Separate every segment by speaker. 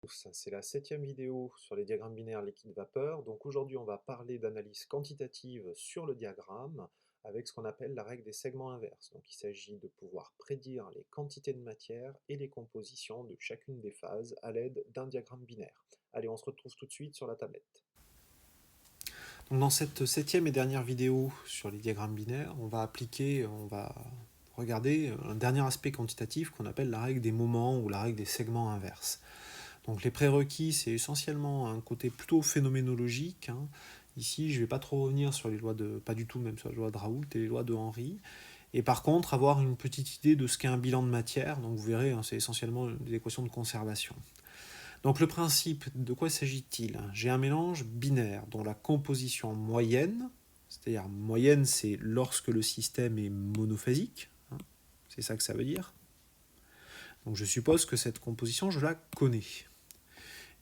Speaker 1: C'est la 7e vidéo sur les diagrammes binaires liquide-vapeur. Donc aujourd'hui, on va parler d'analyse quantitative sur le diagramme avec ce qu'on appelle la règle des segments inverses. Donc il s'agit de pouvoir prédire les quantités de matière et les compositions de chacune des phases à l'aide d'un diagramme binaire. Allez, on se retrouve tout de suite sur la tablette. Donc dans cette 7e et dernière vidéo sur les diagrammes binaires, on va regarder un dernier aspect quantitatif qu'on appelle la règle des moments ou la règle des segments inverses. Donc les prérequis, c'est essentiellement un côté plutôt phénoménologique. Ici, je ne vais pas trop revenir sur les lois pas du tout même sur les lois de Raoult et les lois de Henry. Et par contre, avoir une petite idée de ce qu'est un bilan de matière. Donc vous verrez, c'est essentiellement des équations de conservation. Donc le principe, de quoi s'agit-il? J'ai un mélange binaire dont la composition moyenne, c'est-à-dire moyenne, c'est lorsque le système est monophasique. C'est ça que ça veut dire. Donc je suppose que cette composition, je la connais.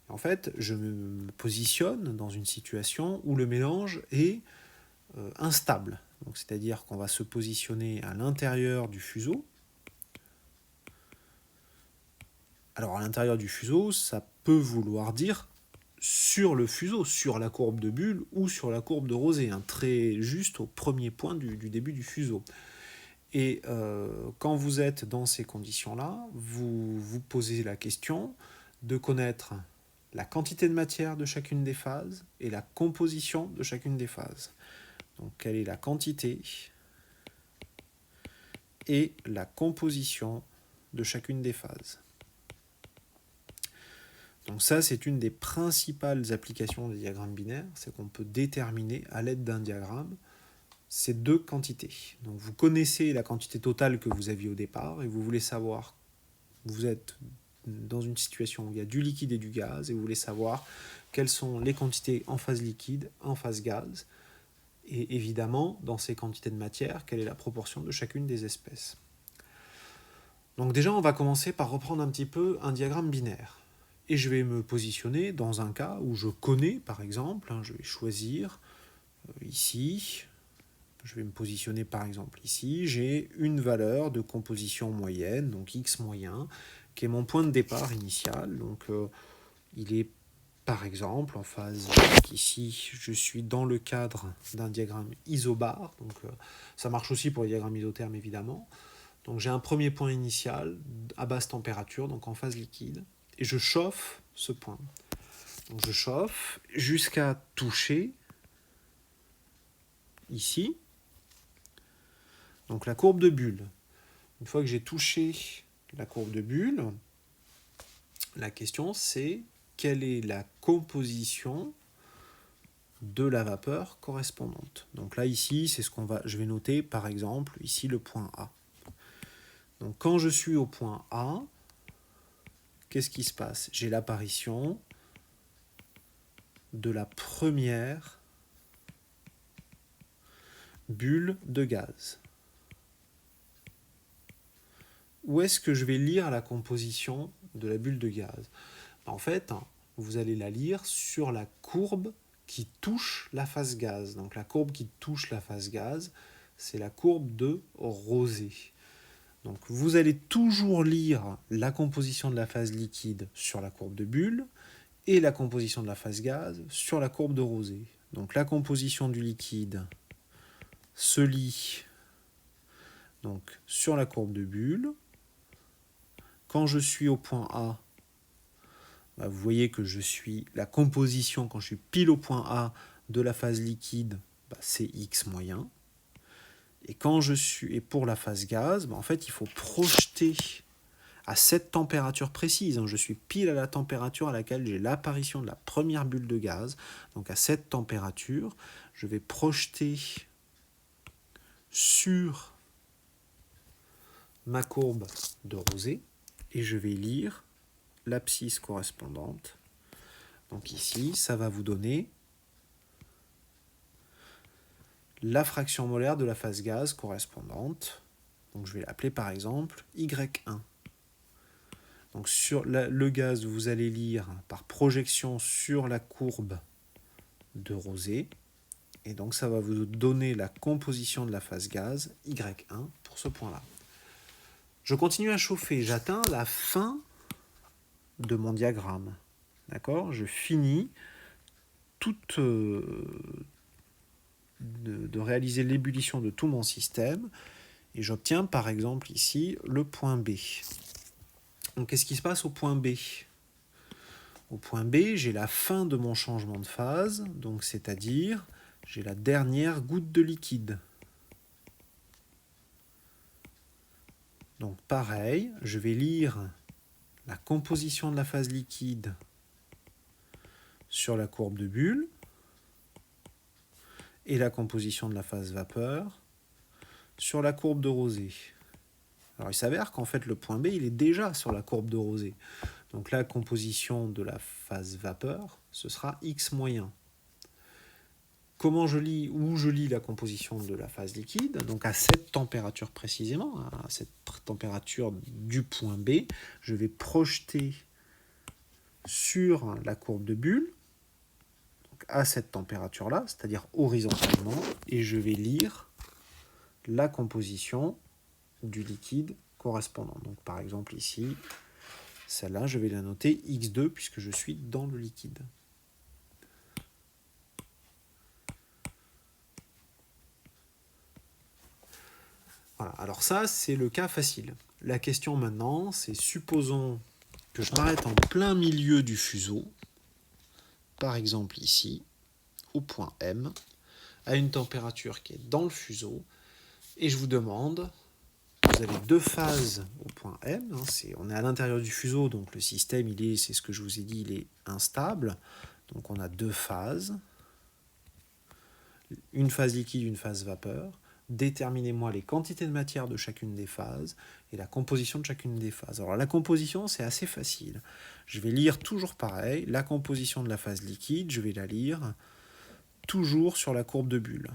Speaker 1: En fait, je me positionne dans une situation où le mélange est instable. Donc, c'est-à-dire qu'on va se positionner à l'intérieur du fuseau. Alors, à l'intérieur du fuseau, ça peut vouloir dire sur le fuseau, sur la courbe de bulle ou sur la courbe de rosée, très juste au premier point du début du fuseau. Et quand vous êtes dans ces conditions-là, vous vous posez la question de connaître la quantité de matière de chacune des phases et la composition de chacune des phases. Donc, quelle est la quantité et la composition de chacune des phases. Donc ça, c'est une des principales applications des diagrammes binaires, c'est qu'on peut déterminer à l'aide d'un diagramme ces deux quantités. Donc vous connaissez la quantité totale que vous aviez au départ et vous voulez savoir, vous êtes dans une situation où il y a du liquide et du gaz et vous voulez savoir quelles sont les quantités en phase liquide, en phase gaz, et évidemment, dans ces quantités de matière, quelle est la proportion de chacune des espèces. Donc déjà, on va commencer par reprendre un petit peu un diagramme binaire. Et je vais me positionner dans un cas où je connais, par exemple, je vais choisir ici, je vais me positionner par exemple ici, j'ai une valeur de composition moyenne, donc x moyen, qui est mon point de départ initial. Donc il est par exemple en phase, ici je suis dans le cadre d'un diagramme isobar, donc ça marche aussi pour les diagrammes isothermes évidemment. Donc j'ai un premier point initial à basse température, donc en phase liquide, et je chauffe ce point. Donc je chauffe jusqu'à toucher ici, donc la courbe de bulle. Une fois que j'ai touché la courbe de bulle, la question c'est quelle est la composition de la vapeur correspondante. Donc là ici, c'est ce je vais noter par exemple ici le point A. Donc quand je suis au point A, qu'est-ce qui se passe? J'ai l'apparition de la première bulle de gaz. Où est-ce que je vais lire la composition de la bulle de gaz? En fait, vous allez la lire sur la courbe qui touche la phase gaz. Donc la courbe qui touche la phase gaz, c'est la courbe de Rosé. Donc vous allez toujours lire la composition de la phase liquide sur la courbe de bulle et la composition de la phase gaz sur la courbe de Rosé. Donc la composition du liquide se lit donc, sur la courbe de bulle. Quand je suis au point A, vous voyez que je suis la composition, quand je suis pile au point A de la phase liquide, c'est X moyen. Et quand je suis, et pour la phase gaz, en fait, il faut projeter à cette température précise. Je suis pile à la température à laquelle j'ai l'apparition de la première bulle de gaz. Donc à cette température, je vais projeter sur ma courbe de Rosé et je vais lire l'abscisse correspondante. Donc ici, ça va vous donner la fraction molaire de la phase gaz correspondante. Donc je vais l'appeler par exemple Y1. Donc sur le gaz, vous allez lire par projection sur la courbe de Rosé. Et donc ça va vous donner la composition de la phase gaz Y1 pour ce point-là. Je continue à chauffer, j'atteins la fin de mon diagramme. D'accord? Je finis de réaliser l'ébullition de tout mon système et j'obtiens par exemple ici le point B. Donc qu'est-ce qui se passe au point B? Au point B, j'ai la fin de mon changement de phase, donc c'est-à-dire j'ai la dernière goutte de liquide. Donc pareil, je vais lire la composition de la phase liquide sur la courbe de Bulle et la composition de la phase vapeur sur la courbe de Rosée. Alors il s'avère qu'en fait le point B il est déjà sur la courbe de Rosée. Donc la composition de la phase vapeur, ce sera X moyen. Comment je lis, où je lis la composition de la phase liquide, donc à cette température précisément, à cette température du point B, je vais projeter sur la courbe de Bulle, donc à cette température-là, c'est-à-dire horizontalement, et je vais lire la composition du liquide correspondant. Donc par exemple ici, celle-là, je vais la noter X2 puisque je suis dans le liquide. Voilà, alors ça, c'est le cas facile. La question maintenant, c'est supposons que je m'arrête en plein milieu du fuseau, par exemple ici, au point M, à une température qui est dans le fuseau, et je vous demande, vous avez deux phases au point M, on est à l'intérieur du fuseau, donc le système, c'est ce que je vous ai dit, il est instable, donc on a deux phases, une phase liquide, une phase vapeur. Déterminez-moi les quantités de matière de chacune des phases et la composition de chacune des phases. Alors la composition, c'est assez facile. Je vais lire toujours pareil, la composition de la phase liquide, je vais la lire toujours sur la courbe de Bulle.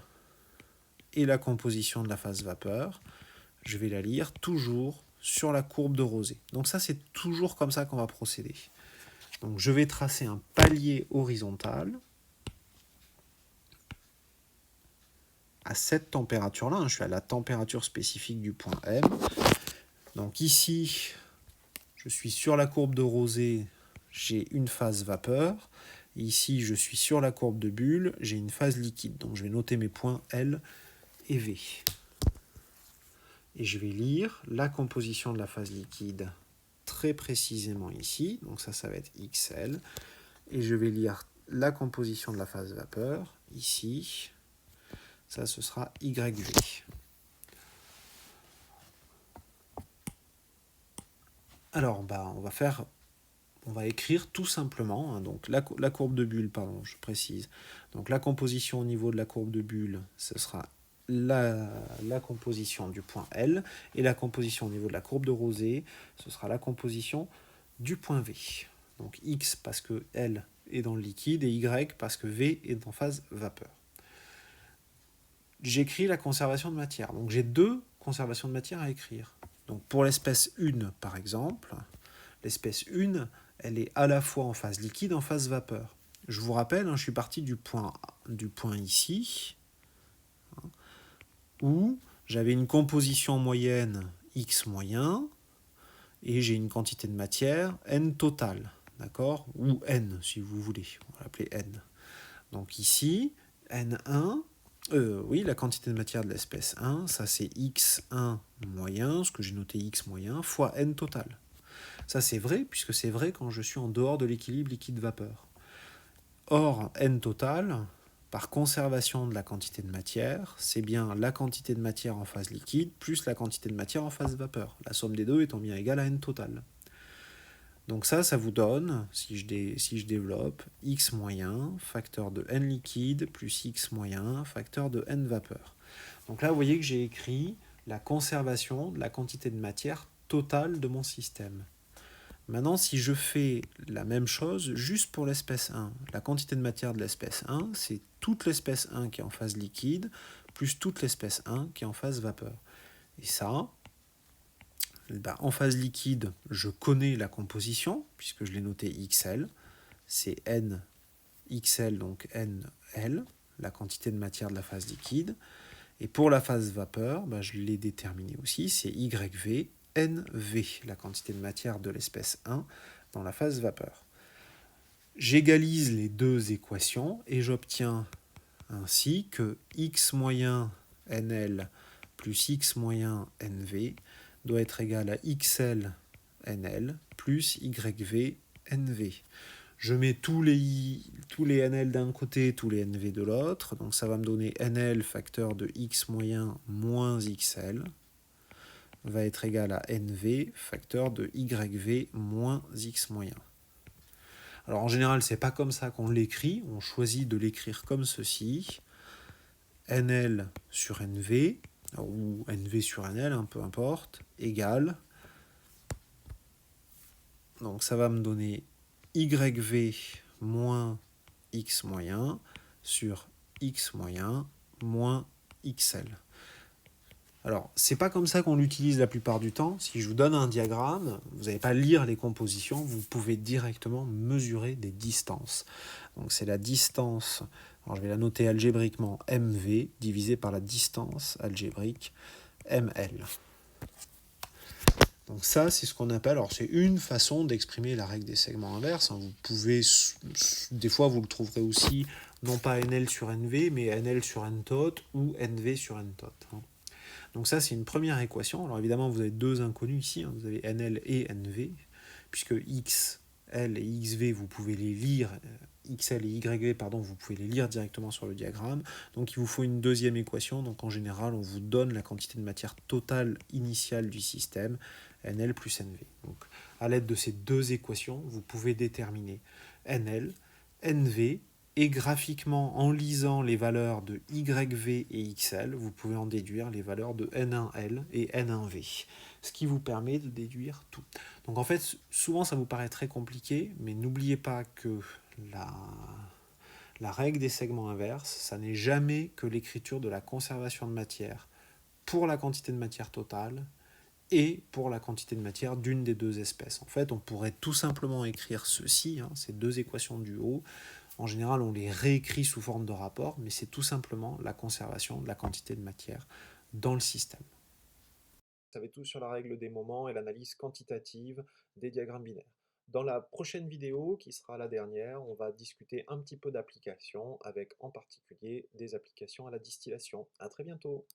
Speaker 1: Et la composition de la phase vapeur, je vais la lire toujours sur la courbe de Rosée. Donc ça, c'est toujours comme ça qu'on va procéder. Donc je vais tracer un palier horizontal à cette température-là, je suis à la température spécifique du point M. Donc ici, je suis sur la courbe de Rosée, j'ai une phase vapeur. Ici, je suis sur la courbe de Bulle, j'ai une phase liquide. Donc je vais noter mes points L et V. Et je vais lire la composition de la phase liquide très précisément ici. Donc ça va être XL. Et je vais lire la composition de la phase vapeur ici. Ça, ce sera YV. Alors, on va écrire tout simplement, donc la courbe de Bulle, pardon, je précise. Donc la composition au niveau de la courbe de Bulle, ce sera la composition du point L, et la composition au niveau de la courbe de Rosée, ce sera la composition du point V. Donc X parce que L est dans le liquide, et Y parce que V est en phase vapeur. J'écris la conservation de matière. Donc j'ai deux conservations de matière à écrire. Donc pour l'espèce 1, par exemple, l'espèce 1, elle est à la fois en phase liquide, en phase vapeur. Je vous rappelle, je suis parti du point ici, où j'avais une composition moyenne X moyen, et j'ai une quantité de matière N totale, d'accord? Ou N, si vous voulez, on va l'appeler N. Donc ici, N1, la quantité de matière de l'espèce 1, ça c'est X1 moyen, ce que j'ai noté X moyen, fois N total. Ça c'est vrai, puisque c'est vrai quand je suis en dehors de l'équilibre liquide-vapeur. Or, N total, par conservation de la quantité de matière, c'est bien la quantité de matière en phase liquide plus la quantité de matière en phase vapeur. La somme des deux étant bien égale à N total. Donc ça vous donne, si je développe, X moyen, facteur de N liquide, plus X moyen, facteur de N vapeur. Donc là, vous voyez que j'ai écrit la conservation de la quantité de matière totale de mon système. Maintenant, si je fais la même chose juste pour l'espèce 1, la quantité de matière de l'espèce 1, c'est toute l'espèce 1 qui est en phase liquide, plus toute l'espèce 1 qui est en phase vapeur. Et ça, en phase liquide, je connais la composition, puisque je l'ai noté XL, c'est N XL, donc NL, la quantité de matière de la phase liquide. Et pour la phase vapeur, je l'ai déterminé aussi, c'est YV, NV, la quantité de matière de l'espèce 1 dans la phase vapeur. J'égalise les deux équations et j'obtiens ainsi que x moyen nl plus x moyen nv doit être égal à xl nl plus yv nv. Je mets tous les nl d'un côté, tous les nv de l'autre, donc ça va me donner nl facteur de x moyen moins xl va être égal à nv facteur de yv moins x moyen. Alors en général, c'est pas comme ça qu'on l'écrit, on choisit de l'écrire comme ceci. NL sur NV, ou NV sur NL, hein, peu importe, égale. Donc ça va me donner YV moins X moyen sur X moyen moins XL. Alors, c'est pas comme ça qu'on l'utilise la plupart du temps. Si je vous donne un diagramme, vous n'allez pas lire les compositions, vous pouvez directement mesurer des distances. Donc c'est la distance, alors je vais la noter algébriquement MV divisé par la distance algébrique ML. Donc ça, c'est ce qu'on appelle, alors c'est une façon d'exprimer la règle des segments inverses. Vous pouvez, des fois vous le trouverez aussi, non pas NL sur NV, mais NL sur N tot ou NV sur N tot. Donc ça, c'est une première équation. Alors évidemment, vous avez deux inconnus ici. Vous avez NL et NV, puisque XL et XV, vous pouvez les lire, XL et YV, pardon, vous pouvez les lire directement sur le diagramme. Donc il vous faut une deuxième équation. Donc en général, on vous donne la quantité de matière totale initiale du système, NL plus NV. Donc à l'aide de ces deux équations, vous pouvez déterminer NL, NV, et graphiquement, en lisant les valeurs de YV et XL, vous pouvez en déduire les valeurs de N1L et N1V, ce qui vous permet de déduire tout. Donc en fait, souvent ça vous paraît très compliqué, mais n'oubliez pas que la règle des segments inverses, ça n'est jamais que l'écriture de la conservation de matière pour la quantité de matière totale et pour la quantité de matière d'une des deux espèces. En fait, on pourrait tout simplement écrire ceci, ces deux équations du haut. En général, on les réécrit sous forme de rapport, mais c'est tout simplement la conservation de la quantité de matière dans le système. Vous savez tout sur la règle des moments et l'analyse quantitative des diagrammes binaires. Dans la prochaine vidéo, qui sera la dernière, on va discuter un petit peu d'applications, avec en particulier des applications à la distillation. À très bientôt!